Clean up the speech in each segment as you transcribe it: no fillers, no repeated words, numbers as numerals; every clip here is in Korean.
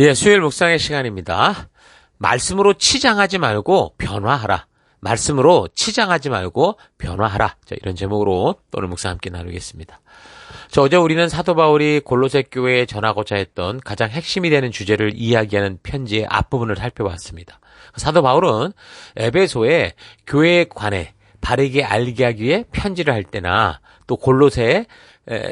예, 수요일 묵상의 시간입니다. 말씀으로 치장하지 말고 변화하라. 말씀으로 치장하지 말고 변화하라. 자, 이런 제목으로 오늘 묵상 함께 나누겠습니다. 어제 우리는 사도 바울이 골로새 교회에 전하고자 했던 가장 핵심이 되는 주제를 이야기하는 편지의 앞부분을 살펴봤습니다. 사도 바울은 에베소에 교회에 관해 바르게 알게 하기 위해 편지를 할 때나 또 골로새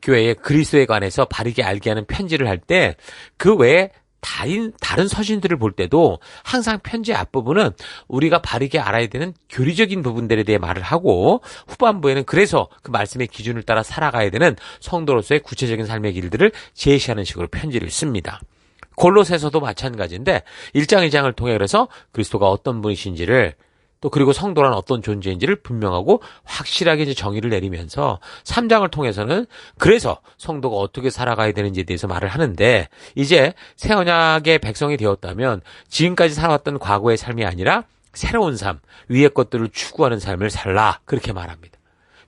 교회의 그리스도에 관해서 바르게 알게 하는 편지를 할 때 그 외에 다른 서신들을 볼 때도 항상 편지 앞부분은 우리가 바르게 알아야 되는 교리적인 부분들에 대해 말을 하고 후반부에는 그래서 그 말씀의 기준을 따라 살아가야 되는 성도로서의 구체적인 삶의 길들을 제시하는 식으로 편지를 씁니다. 골로새서도 마찬가지인데 1장 2장을 통해 그래서 그리스도가 어떤 분이신지를 또 그리고 성도란 어떤 존재인지를 분명하고 확실하게 이제 정의를 내리면서 3장을 통해서는 그래서 성도가 어떻게 살아가야 되는지에 대해서 말을 하는데 이제 새 언약의 백성이 되었다면 지금까지 살아왔던 과거의 삶이 아니라 새로운 삶, 위의 것들을 추구하는 삶을 살라 그렇게 말합니다.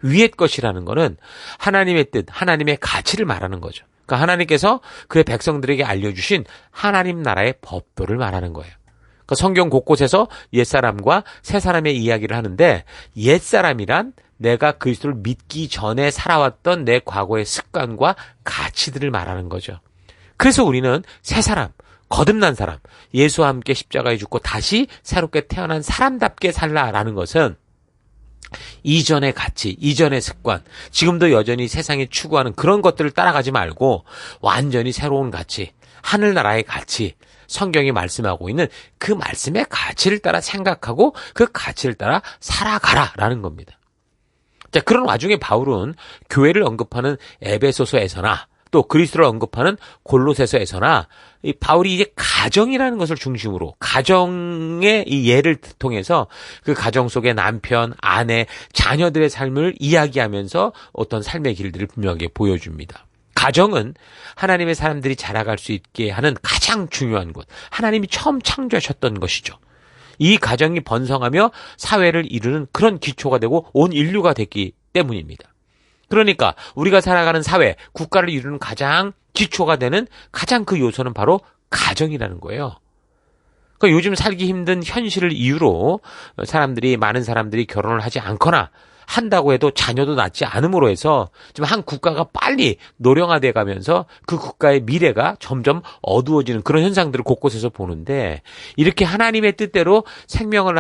위의 것이라는 거는 하나님의 뜻, 하나님의 가치를 말하는 거죠. 그러니까 하나님께서 그의 백성들에게 알려주신 하나님 나라의 법도를 말하는 거예요. 성경 곳곳에서 옛사람과 새사람의 이야기를 하는데 옛사람이란 내가 그리스도를 믿기 전에 살아왔던 내 과거의 습관과 가치들을 말하는 거죠. 그래서 우리는 새사람, 거듭난 사람, 예수와 함께 십자가에 죽고 다시 새롭게 태어난 사람답게 살라라는 것은 이전의 가치, 이전의 습관, 지금도 여전히 세상이 추구하는 그런 것들을 따라가지 말고 완전히 새로운 가치, 하늘나라의 가치, 성경이 말씀하고 있는 그 말씀의 가치를 따라 생각하고 그 가치를 따라 살아가라라는 겁니다. 자, 그런 와중에 바울은 교회를 언급하는 에베소서에서나 또 그리스도를 언급하는 골로새서에서나 이 바울이 이제 가정이라는 것을 중심으로 가정의 이 예를 통해서 그 가정 속의 남편, 아내, 자녀들의 삶을 이야기하면서 어떤 삶의 길들을 분명하게 보여줍니다. 가정은 하나님의 사람들이 자라갈 수 있게 하는 가장 중요한 곳, 하나님이 처음 창조하셨던 것이죠. 이 가정이 번성하며 사회를 이루는 그런 기초가 되고 온 인류가 됐기 때문입니다. 그러니까 우리가 살아가는 사회, 국가를 이루는 가장 기초가 되는 가장 그 요소는 바로 가정이라는 거예요. 그러니까 요즘 살기 힘든 현실을 이유로 많은 사람들이 결혼을 하지 않거나 한다고 해도 자녀도 낳지 않음으로 해서 지금 한 국가가 빨리 노령화돼 가면서 그 국가의 미래가 점점 어두워지는 그런 현상들을 곳곳에서 보는데 이렇게 하나님의 뜻대로 생명을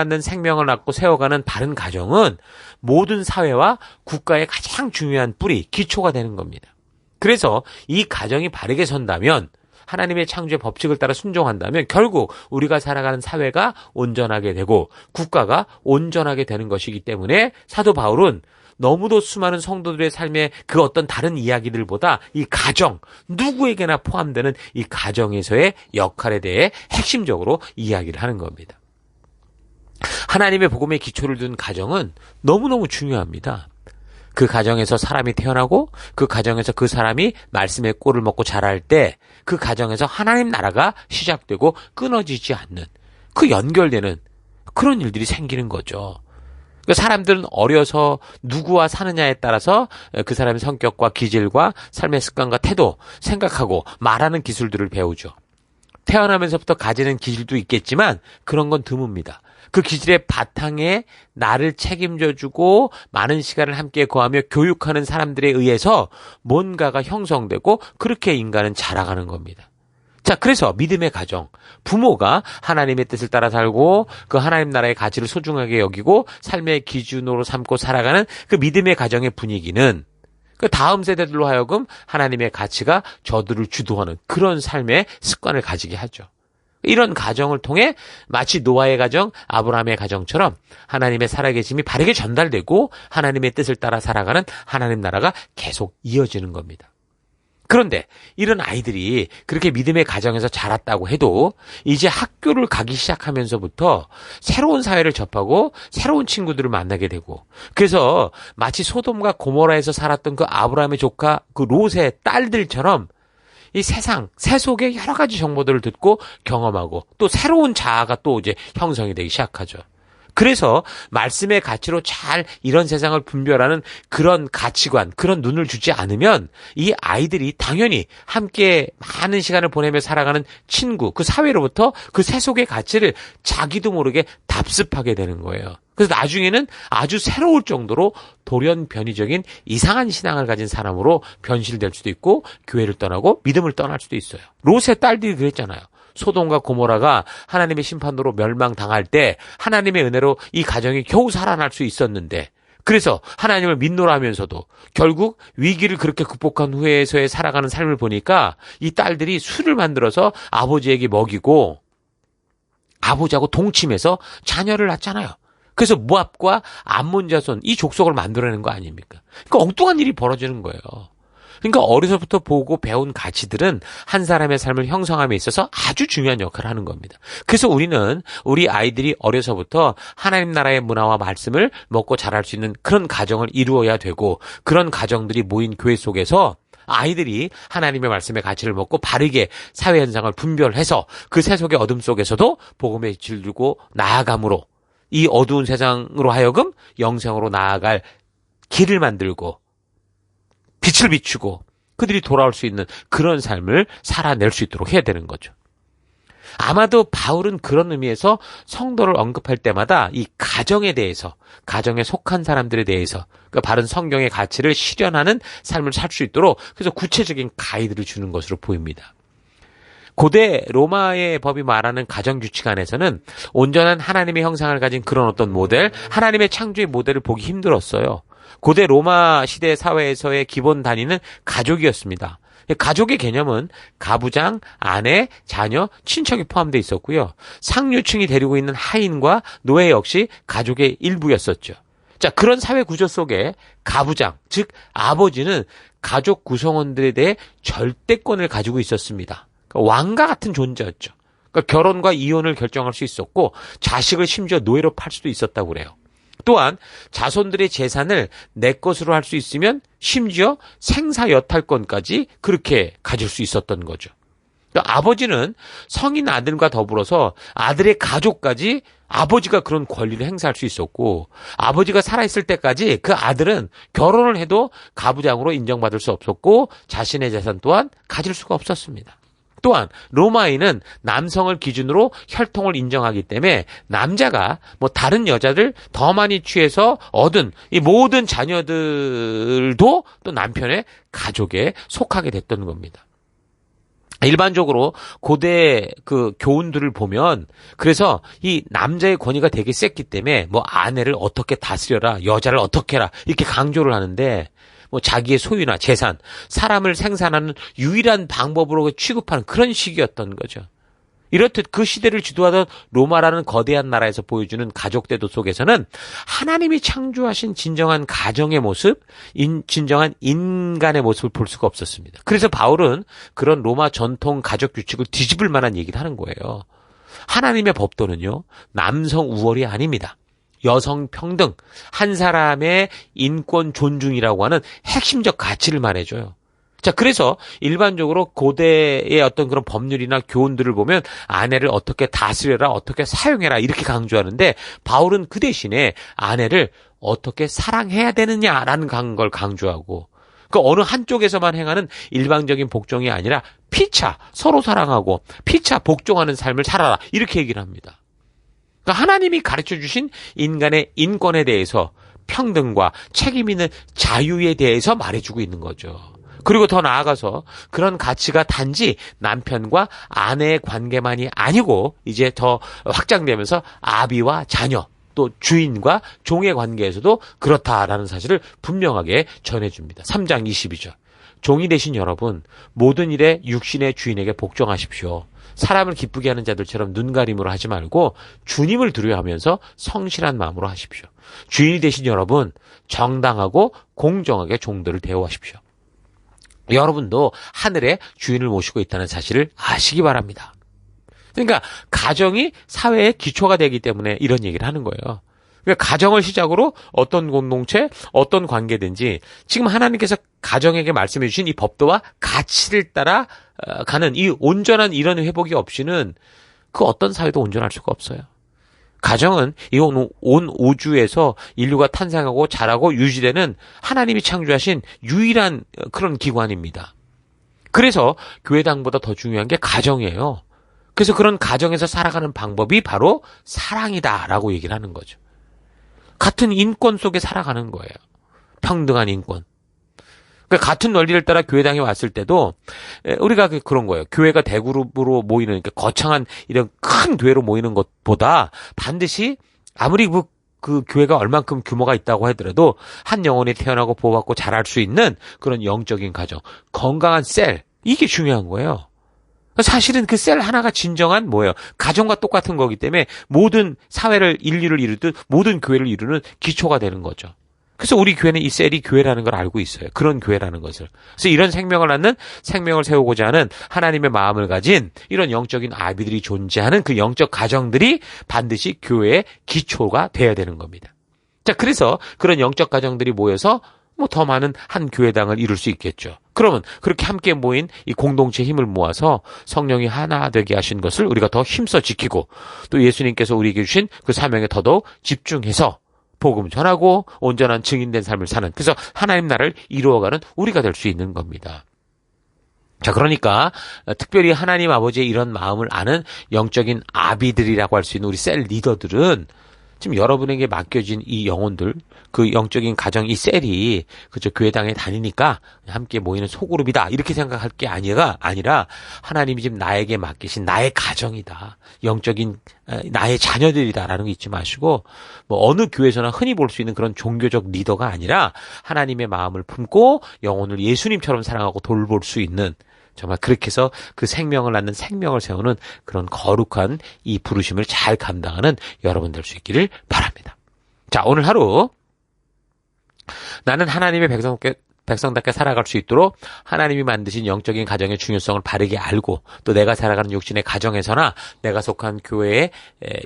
낳고 세워가는 바른 가정은 모든 사회와 국가의 가장 중요한 뿌리, 기초가 되는 겁니다. 그래서 이 가정이 바르게 선다면 하나님의 창조의 법칙을 따라 순종한다면 결국 우리가 살아가는 사회가 온전하게 되고 국가가 온전하게 되는 것이기 때문에 사도 바울은 너무도 수많은 성도들의 삶의 그 어떤 다른 이야기들보다 이 가정, 누구에게나 포함되는 이 가정에서의 역할에 대해 핵심적으로 이야기를 하는 겁니다. 하나님의 복음의 기초를 둔 가정은 너무너무 중요합니다. 그 가정에서 사람이 태어나고 그 가정에서 그 사람이 말씀의 꼴을 먹고 자랄 때 그 가정에서 하나님 나라가 시작되고 끊어지지 않는 그 연결되는 그런 일들이 생기는 거죠. 사람들은 어려서 누구와 사느냐에 따라서 그 사람의 성격과 기질과 삶의 습관과 태도, 생각하고 말하는 기술들을 배우죠. 태어나면서부터 가지는 기질도 있겠지만 그런 건 드뭅니다. 그 기질의 바탕에 나를 책임져주고 많은 시간을 함께 거하며 교육하는 사람들에 의해서 뭔가가 형성되고 그렇게 인간은 자라가는 겁니다. 자, 그래서 믿음의 가정, 부모가 하나님의 뜻을 따라 살고 그 하나님 나라의 가치를 소중하게 여기고 삶의 기준으로 삼고 살아가는 그 믿음의 가정의 분위기는 그 다음 세대들로 하여금 하나님의 가치가 저들을 주도하는 그런 삶의 습관을 가지게 하죠. 이런 가정을 통해 마치 노아의 가정, 아브라함의 가정처럼 하나님의 살아계심이 바르게 전달되고 하나님의 뜻을 따라 살아가는 하나님 나라가 계속 이어지는 겁니다. 그런데 이런 아이들이 그렇게 믿음의 가정에서 자랐다고 해도 이제 학교를 가기 시작하면서부터 새로운 사회를 접하고 새로운 친구들을 만나게 되고 그래서 마치 소돔과 고모라에서 살았던 그 아브라함의 조카 그 롯의 딸들처럼 이 세속의 여러 가지 정보들을 듣고 경험하고 또 새로운 자아가 또 이제 형성이 되기 시작하죠. 그래서 말씀의 가치로 잘 이런 세상을 분별하는 그런 가치관, 그런 눈을 주지 않으면 이 아이들이 당연히 함께 많은 시간을 보내며 살아가는 친구, 그 사회로부터 그 세속의 가치를 자기도 모르게 답습하게 되는 거예요. 그래서 나중에는 아주 새로울 정도로 돌연변이적인 이상한 신앙을 가진 사람으로 변실될 수도 있고 교회를 떠나고 믿음을 떠날 수도 있어요. 롯의 딸들이 그랬잖아요. 소돔과 고모라가 하나님의 심판으로 멸망당할 때 하나님의 은혜로 이 가정이 겨우 살아날 수 있었는데, 그래서 하나님을 믿노라 하면서도 결국 위기를 그렇게 극복한 후에서의 살아가는 삶을 보니까 이 딸들이 술을 만들어서 아버지에게 먹이고 아버지하고 동침해서 자녀를 낳잖아요. 그래서 모압과 암몬 자손 이 족속을 만들어내는 거 아닙니까? 그러니까 엉뚱한 일이 벌어지는 거예요. 그러니까 어려서부터 보고 배운 가치들은 한 사람의 삶을 형성함에 있어서 아주 중요한 역할을 하는 겁니다. 그래서 우리는 우리 아이들이 어려서부터 하나님 나라의 문화와 말씀을 먹고 자랄 수 있는 그런 가정을 이루어야 되고, 그런 가정들이 모인 교회 속에서 아이들이 하나님의 말씀의 가치를 먹고 바르게 사회 현상을 분별해서 그 세속의 어둠 속에서도 복음의 빛을 들고 나아감으로 이 어두운 세상으로 하여금 영생으로 나아갈 길을 만들고 빛을 비추고 그들이 돌아올 수 있는 그런 삶을 살아낼 수 있도록 해야 되는 거죠. 아마도 바울은 그런 의미에서 성도를 언급할 때마다 이 가정에 대해서, 가정에 속한 사람들에 대해서 그 바른 성경의 가치를 실현하는 삶을 살 수 있도록 그래서 구체적인 가이드를 주는 것으로 보입니다. 고대 로마의 법이 말하는 가정규칙 안에서는 온전한 하나님의 형상을 가진 그런 어떤 모델, 하나님의 창조의 모델을 보기 힘들었어요. 고대 로마 시대 사회에서의 기본 단위는 가족이었습니다. 가족의 개념은 가부장, 아내, 자녀, 친척이 포함되어 있었고요. 상류층이 데리고 있는 하인과 노예 역시 가족의 일부였었죠. 자, 그런 사회 구조 속에 가부장, 즉 아버지는 가족 구성원들에 대해 절대권을 가지고 있었습니다. 왕과 같은 존재였죠. 그러니까 결혼과 이혼을 결정할 수 있었고 자식을 심지어 노예로 팔 수도 있었다고 그래요. 또한 자손들의 재산을 내 것으로 할 수 있으면 심지어 생사 여탈권까지 그렇게 가질 수 있었던 거죠. 그러니까 아버지는 성인 아들과 더불어서 아들의 가족까지 아버지가 그런 권리를 행사할 수 있었고, 아버지가 살아있을 때까지 그 아들은 결혼을 해도 가부장으로 인정받을 수 없었고 자신의 재산 또한 가질 수가 없었습니다. 또한 로마인은 남성을 기준으로 혈통을 인정하기 때문에 남자가 뭐 다른 여자들 더 많이 취해서 얻은 이 모든 자녀들도 또 남편의 가족에 속하게 됐던 겁니다. 일반적으로 고대 그 교훈들을 보면 그래서 이 남자의 권위가 되게 셌기 때문에 뭐 아내를 어떻게 다스려라, 여자를 어떻게 해라 이렇게 강조를 하는데, 뭐 자기의 소유나 재산, 사람을 생산하는 유일한 방법으로 취급하는 그런 시기였던 거죠. 이렇듯 그 시대를 주도하던 로마라는 거대한 나라에서 보여주는 가족 제도 속에서는 하나님이 창조하신 진정한 가정의 모습, 진정한 인간의 모습을 볼 수가 없었습니다. 그래서 바울은 그런 로마 전통 가족 규칙을 뒤집을 만한 얘기를 하는 거예요. 하나님의 법도는요, 남성 우월이 아닙니다. 여성 평등, 한 사람의 인권 존중이라고 하는 핵심적 가치를 말해줘요. 자, 그래서 일반적으로 고대의 어떤 그런 법률이나 교훈들을 보면 아내를 어떻게 다스려라, 어떻게 사용해라 이렇게 강조하는데, 바울은 그 대신에 아내를 어떻게 사랑해야 되느냐라는 걸 강조하고, 그 어느 한쪽에서만 행하는 일방적인 복종이 아니라 피차 서로 사랑하고 피차 복종하는 삶을 살아라 이렇게 얘기를 합니다. 그러니까 하나님이 가르쳐 주신 인간의 인권에 대해서, 평등과 책임 있는 자유에 대해서 말해주고 있는 거죠. 그리고 더 나아가서 그런 가치가 단지 남편과 아내의 관계만이 아니고 이제 더 확장되면서 아비와 자녀, 또 주인과 종의 관계에서도 그렇다라는 사실을 분명하게 전해줍니다. 3장 22절. 종이 되신 여러분, 모든 일에 육신의 주인에게 복종하십시오. 사람을 기쁘게 하는 자들처럼 눈가림으로 하지 말고 주님을 두려워하면서 성실한 마음으로 하십시오. 주인이 되신 여러분, 정당하고 공정하게 종들을 대우하십시오. 여러분도 하늘의 주인을 모시고 있다는 사실을 아시기 바랍니다. 그러니까 가정이 사회의 기초가 되기 때문에 이런 얘기를 하는 거예요. 그러니까 가정을 시작으로 어떤 공동체, 어떤 관계든지 지금 하나님께서 가정에게 말씀해 주신 이 법도와 가치를 따라 가는 이 온전한 이런 회복이 없이는 그 어떤 사회도 온전할 수가 없어요. 가정은 온 우주에서 인류가 탄생하고 자라고 유지되는 하나님이 창조하신 유일한 그런 기관입니다. 그래서 교회당보다 더 중요한 게 가정이에요. 그래서 그런 가정에서 살아가는 방법이 바로 사랑이다라고 얘기를 하는 거죠. 같은 인권 속에 살아가는 거예요. 평등한 인권. 그러니까 같은 원리를 따라 교회당에 왔을 때도 우리가 그런 거예요. 교회가 대그룹으로 모이는, 그러니까 거창한 이런 큰 교회로 모이는 것보다 반드시 아무리 그 교회가 얼만큼 규모가 있다고 하더라도 한 영혼이 태어나고 보호받고 자랄 수 있는 그런 영적인 가정, 건강한 셀, 이게 중요한 거예요. 사실은 그 셀 하나가 진정한 뭐예요? 가정과 똑같은 거기 때문에 모든 사회를, 인류를 이루듯 모든 교회를 이루는 기초가 되는 거죠. 그래서 우리 교회는 이 셀이 교회라는 걸 알고 있어요. 그런 교회라는 것을. 그래서 이런 생명을 낳는, 생명을 세우고자 하는 하나님의 마음을 가진 이런 영적인 아비들이 존재하는 그 영적 가정들이 반드시 교회의 기초가 돼야 되는 겁니다. 자, 그래서 그런 영적 가정들이 모여서 더 많은 한 교회당을 이룰 수 있겠죠. 그러면 그렇게 함께 모인 이 공동체 힘을 모아서 성령이 하나 되게 하신 것을 우리가 더 힘써 지키고, 또 예수님께서 우리에게 주신 그 사명에 더더욱 집중해서 복음 전하고 온전한 증인된 삶을 사는, 그래서 하나님 나라를 이루어가는 우리가 될 수 있는 겁니다. 자, 그러니까 특별히 하나님 아버지의 이런 마음을 아는 영적인 아비들이라고 할 수 있는 우리 셀 리더들은 지금 여러분에게 맡겨진 이 영혼들, 그 영적인 가정, 이 셀이 그저 교회당에 다니니까 함께 모이는 소그룹이다, 이렇게 생각할 게 아니라 하나님이 지금 나에게 맡기신 나의 가정이다, 영적인 나의 자녀들이다라는 거 잊지 마시고, 어느 교회에서나 흔히 볼 수 있는 그런 종교적 리더가 아니라 하나님의 마음을 품고 영혼을 예수님처럼 사랑하고 돌볼 수 있는, 정말 그렇게 해서 그 생명을 낳는, 생명을 세우는 그런 거룩한 이 부르심을 잘 감당하는 여러분 될 수 있기를 바랍니다. 자, 오늘 하루 나는 하나님의 백성답게 살아갈 수 있도록 하나님이 만드신 영적인 가정의 중요성을 바르게 알고, 또 내가 살아가는 육신의 가정에서나 내가 속한 교회의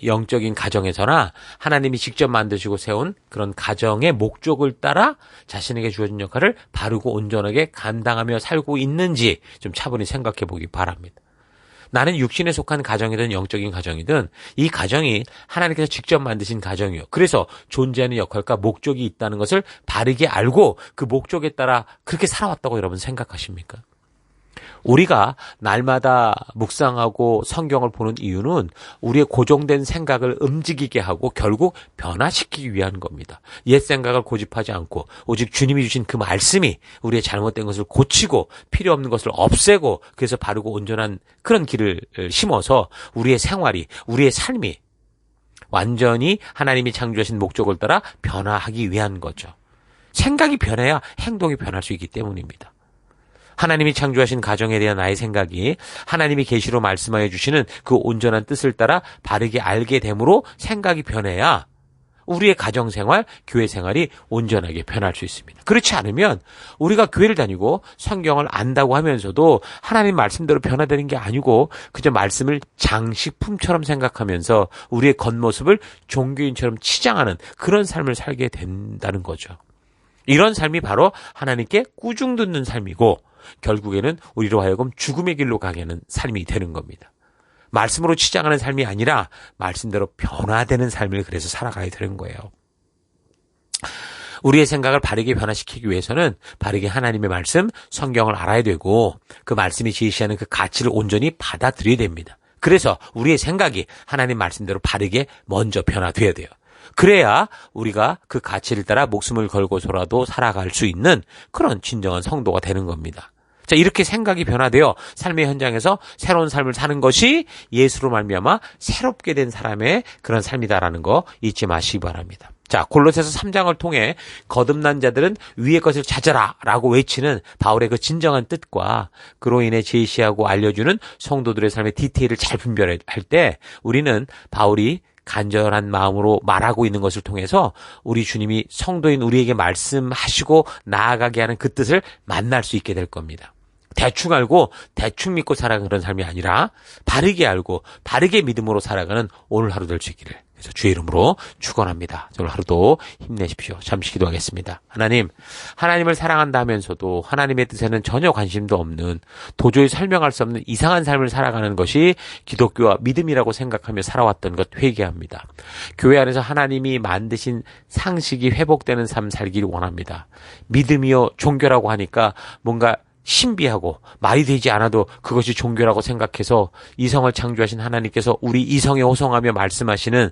영적인 가정에서나 하나님이 직접 만드시고 세운 그런 가정의 목적을 따라 자신에게 주어진 역할을 바르고 온전하게 감당하며 살고 있는지 좀 차분히 생각해 보기 바랍니다. 나는 육신에 속한 가정이든 영적인 가정이든 이 가정이 하나님께서 직접 만드신 가정이요, 그래서 존재하는 역할과 목적이 있다는 것을 바르게 알고 그 목적에 따라 그렇게 살아왔다고 여러분 생각하십니까? 우리가 날마다 묵상하고 성경을 보는 이유는 우리의 고정된 생각을 움직이게 하고 결국 변화시키기 위한 겁니다. 옛 생각을 고집하지 않고 오직 주님이 주신 그 말씀이 우리의 잘못된 것을 고치고 필요 없는 것을 없애고, 그래서 바르고 온전한 그런 길을 심어서 우리의 생활이, 우리의 삶이 완전히 하나님이 창조하신 목적을 따라 변화하기 위한 거죠. 생각이 변해야 행동이 변할 수 있기 때문입니다. 하나님이 창조하신 가정에 대한 나의 생각이 하나님이 계시로 말씀하여 주시는 그 온전한 뜻을 따라 바르게 알게 되므로 생각이 변해야 우리의 가정생활, 교회 생활이 온전하게 변할 수 있습니다. 그렇지 않으면 우리가 교회를 다니고 성경을 안다고 하면서도 하나님 말씀대로 변화되는 게 아니고 그저 말씀을 장식품처럼 생각하면서 우리의 겉모습을 종교인처럼 치장하는 그런 삶을 살게 된다는 거죠. 이런 삶이 바로 하나님께 꾸중 듣는 삶이고 결국에는 우리로 하여금 죽음의 길로 가게 하는 삶이 되는 겁니다. 말씀으로 치장하는 삶이 아니라 말씀대로 변화되는 삶을 그래서 살아가야 되는 거예요. 우리의 생각을 바르게 변화시키기 위해서는 바르게 하나님의 말씀, 성경을 알아야 되고 그 말씀이 제시하는 그 가치를 온전히 받아들여야 됩니다. 그래서 우리의 생각이 하나님 말씀대로 바르게 먼저 변화돼야 돼요. 그래야 우리가 그 가치를 따라 목숨을 걸고서라도 살아갈 수 있는 그런 진정한 성도가 되는 겁니다. 자, 이렇게 생각이 변화되어 삶의 현장에서 새로운 삶을 사는 것이 예수로 말미암아 새롭게 된 사람의 그런 삶이다라는 거 잊지 마시기 바랍니다. 자, 골로새서 3장을 통해 거듭난 자들은 위의 것을 찾아라 라고 외치는 바울의 그 진정한 뜻과 그로 인해 제시하고 알려주는 성도들의 삶의 디테일을 잘 분별할 때 우리는 바울이 간절한 마음으로 말하고 있는 것을 통해서 우리 주님이 성도인 우리에게 말씀하시고 나아가게 하는 그 뜻을 만날 수 있게 될 겁니다. 대충 알고 대충 믿고 살아가는 그런 삶이 아니라 바르게 알고 바르게 믿음으로 살아가는 오늘 하루 될 수 있기를 그래서 주의 이름으로 축원합니다. 오늘 하루도 힘내십시오. 잠시 기도하겠습니다. 하나님, 하나님을 사랑한다 하면서도 하나님의 뜻에는 전혀 관심도 없는 도저히 설명할 수 없는 이상한 삶을 살아가는 것이 기독교와 믿음이라고 생각하며 살아왔던 것 회개합니다. 교회 안에서 하나님이 만드신 상식이 회복되는 삶 살기를 원합니다. 믿음이요 종교라고 하니까 뭔가 신비하고 말이 되지 않아도 그것이 종교라고 생각해서 이성을 창조하신 하나님께서 우리 이성에 호소하며 말씀하시는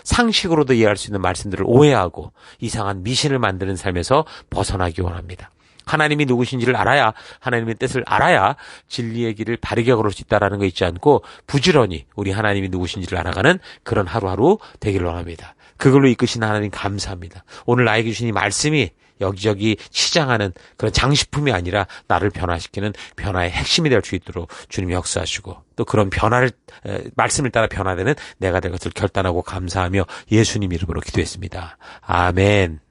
상식으로도 이해할 수 있는 말씀들을 오해하고 이상한 미신을 만드는 삶에서 벗어나기 원합니다. 하나님이 누구신지를 알아야, 하나님의 뜻을 알아야 진리의 길을 바르게 걸을 수 있다는 거 잊지 않고 부지런히 우리 하나님이 누구신지를 알아가는 그런 하루하루 되기를 원합니다. 그걸로 이끄신 하나님 감사합니다. 오늘 나에게 주신 이 말씀이 여기저기 치장하는 그런 장식품이 아니라 나를 변화시키는 변화의 핵심이 될 수 있도록 주님이 역사하시고 또 그런 말씀을 따라 변화되는 내가 될 것을 결단하고 감사하며 예수님 이름으로 기도했습니다. 아멘.